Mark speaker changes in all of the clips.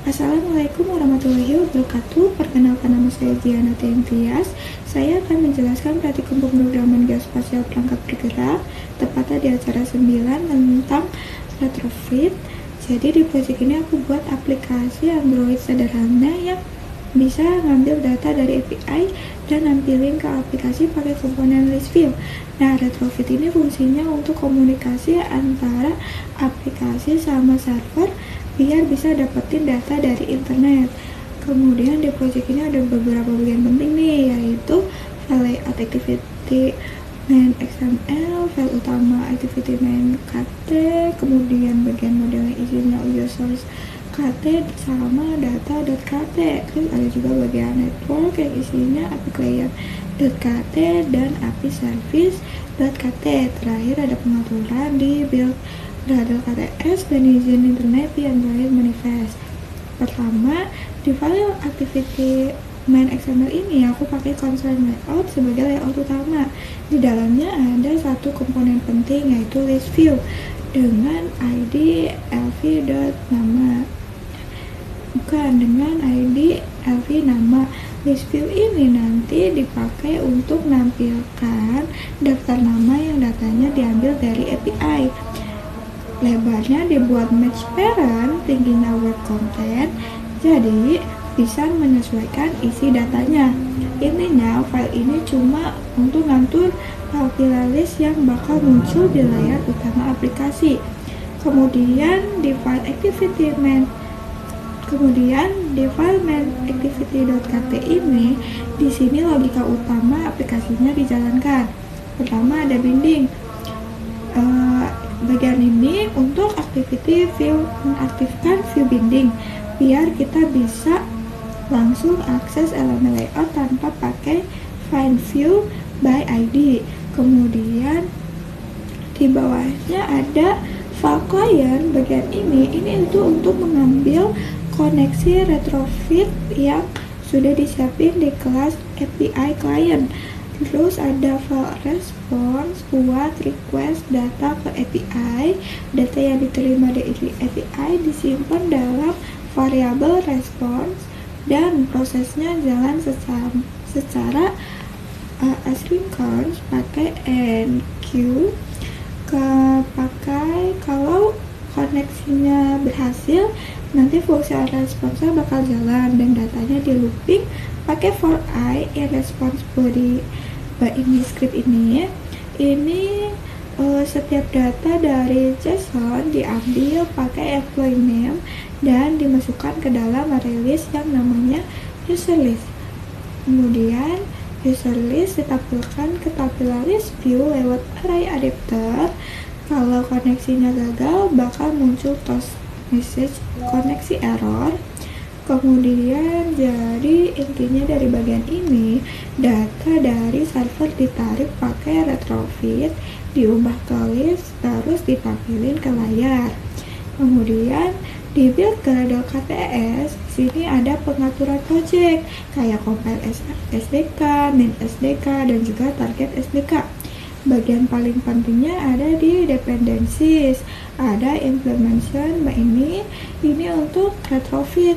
Speaker 1: Assalamualaikum warahmatullahi wabarakatuh. Perkenalkan, nama saya Diana Tias. Saya akan menjelaskan praktikum pemrograman geospasial perangkat bergerak, tepatnya di acara 9 tentang retrofit. Jadi di project ini aku buat aplikasi Android sederhana yang bisa ngambil data dari API dan nampilin ke aplikasi pakai komponen list view. Nah, retrofit ini fungsinya untuk komunikasi antara aplikasi sama server biar bisa dapetin data dari internet. Kemudian di project ini ada beberapa bagian penting nih, yaitu file layout activity main XML, file utama activity main KT, kemudian bagian model yang isinya user source KT sama data.kt. Terus ada juga bagian network yang isinya API client.kt dan API service.kt. Terakhir ada pengaturan di build Gradle KTS dan izin internet di Android Manifest. Pertama, di file activity main XML ini aku pakai console layout sebagai layout utama. Di dalamnya ada satu komponen penting, yaitu list view dengan ID lv.nama. Dengan ID lv nama. List view ini nanti dipakai untuk menampilkan daftar nama yang datanya diambil dari API. Lebarnya dibuat match parent, tingginya word content, jadi bisa menyesuaikan isi datanya. Intinya file ini cuma untuk ngatur file list yang bakal muncul di layar utama aplikasi. Kemudian di file main activity.kt ini, di sini logika utama aplikasinya dijalankan. Pertama ada binding. Bagian ini untuk activity view, mengaktifkan view binding biar kita bisa langsung akses elemen layout tanpa pakai find view by ID. Kemudian di bawahnya ada file client. Bagian ini itu untuk mengambil koneksi retrofit yang sudah disiapin di kelas API client. Terus ada file response buat request data ke API. Data yang diterima dari API disimpan dalam variabel response dan prosesnya jalan secara asynchronous pakai enqueue. Kalau koneksinya berhasil, nanti fungsi responsnya bakal jalan dan datanya di looping pakai for I in response body ini script ini. Setiap data dari JSON diambil pakai employee name dan dimasukkan ke dalam array list yang namanya user list. Kemudian user list ditampilkan ke tampilan list view lewat array adapter. Kalau koneksinya gagal, bakal muncul toast message koneksi error. Kemudian jadi intinya dari bagian ini, data dari server ditarik pakai retrofit, diubah ke list, terus ditampilin ke layar. Kemudian di build Gradle KTS, sini ada pengaturan project kayak compile SDK, main SDK, dan juga target SDK. Bagian paling pentingnya ada di dependencies, ada implementation. ini untuk retrofit.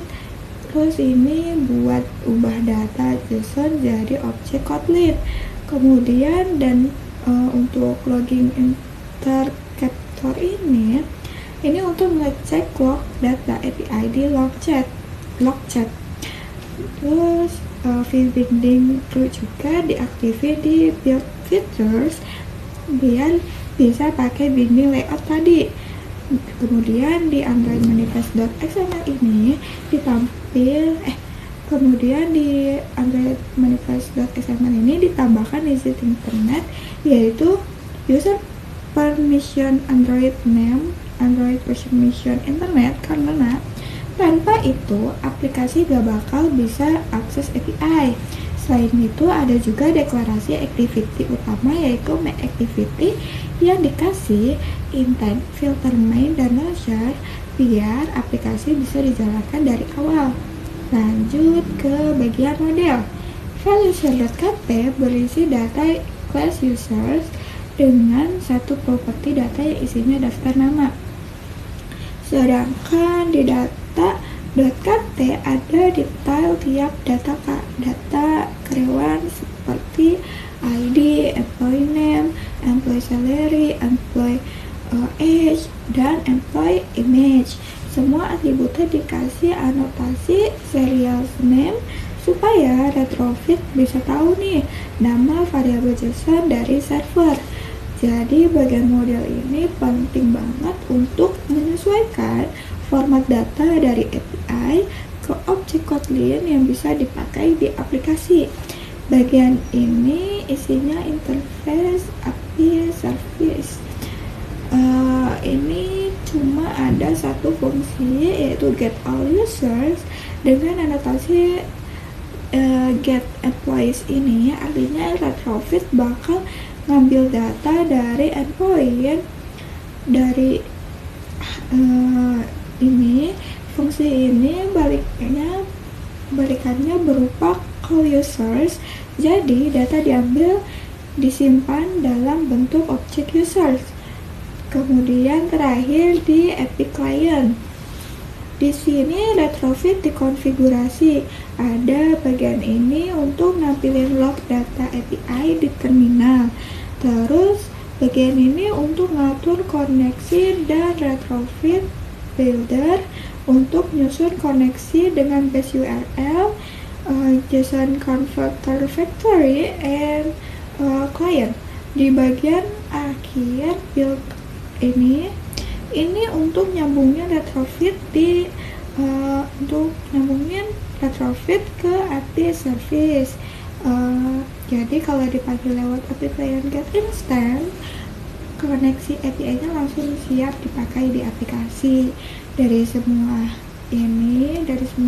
Speaker 1: Terus ini buat ubah data JSON jadi objek Kotlin. Kemudian untuk logging interceptor ini untuk ngecek log data API di log chat. Terus view binding perlu juga diaktifin di build features biar bisa pakai binding layout tadi. Kemudian di Android Manifest.xml ini ditambahkan izin internet, yaitu user permission Android name, Android permission internet, karena tanpa itu aplikasi gak bakal bisa akses API. Selain itu ada juga deklarasi activity utama, yaitu main activity yang dikasih intent, filter main, dan launcher biar aplikasi bisa dijalankan dari awal. Lanjut ke bagian model. File user.kt berisi data class users dengan satu properti data yang isinya daftar nama. Sedangkan di data .kt ada detail tiap data karyawan seperti ID, employee name, employee salary, employee age, dan employee image. Semua atributnya dikasih anotasi serial name supaya retrofit bisa tahu nih nama variabel JSON dari server. Jadi bagian model ini penting banget untuk menyesuaikan format data dari API ke objek Kotlin yang bisa dipakai di aplikasi. Bagian ini isinya interface API service. Ini cuma ada satu fungsi, yaitu get all users dengan anotasi get employees. Ini artinya retrofit bakal ngambil data dari endpoint dari ini. Fungsi ini balikannya berupa call users, jadi data disimpan dalam bentuk objek users. Kemudian terakhir di API client. Di sini retrofit dikonfigurasi. Ada bagian ini untuk nampilin log data API di terminal. Terus bagian ini untuk ngatur koneksi, dan retrofit builder untuk nyusun koneksi dengan base URL, JSON converter factory, and client. Di bagian akhir build ini untuk nyambungin retrofit retrofit ke API service. Jadi kalau dipanggil lewat API client get instant, koneksi API-nya langsung siap dipakai di aplikasi. Dari semua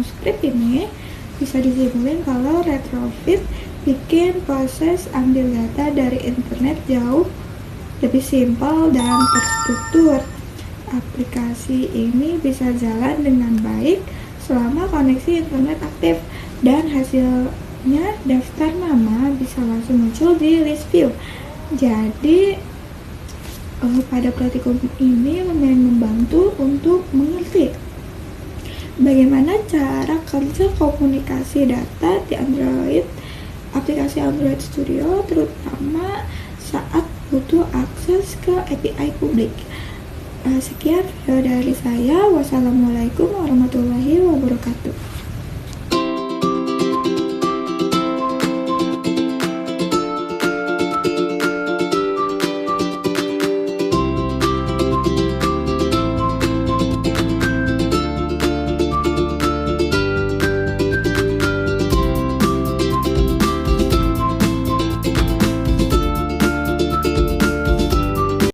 Speaker 1: script ini bisa disimpulkan kalau retrofit bikin proses ambil data dari internet jauh lebih simpel dan terstruktur. Aplikasi ini bisa jalan dengan baik selama koneksi internet aktif, dan hasilnya daftar nama bisa langsung muncul di list view. Jadi pada praktikum ini lumayan membantu untuk mengerti bagaimana cara kerja komunikasi data di aplikasi Android Studio, terutama saat butuh akses ke API publik. Sekian video dari saya. Wassalamualaikum warahmatullahi wabarakatuh.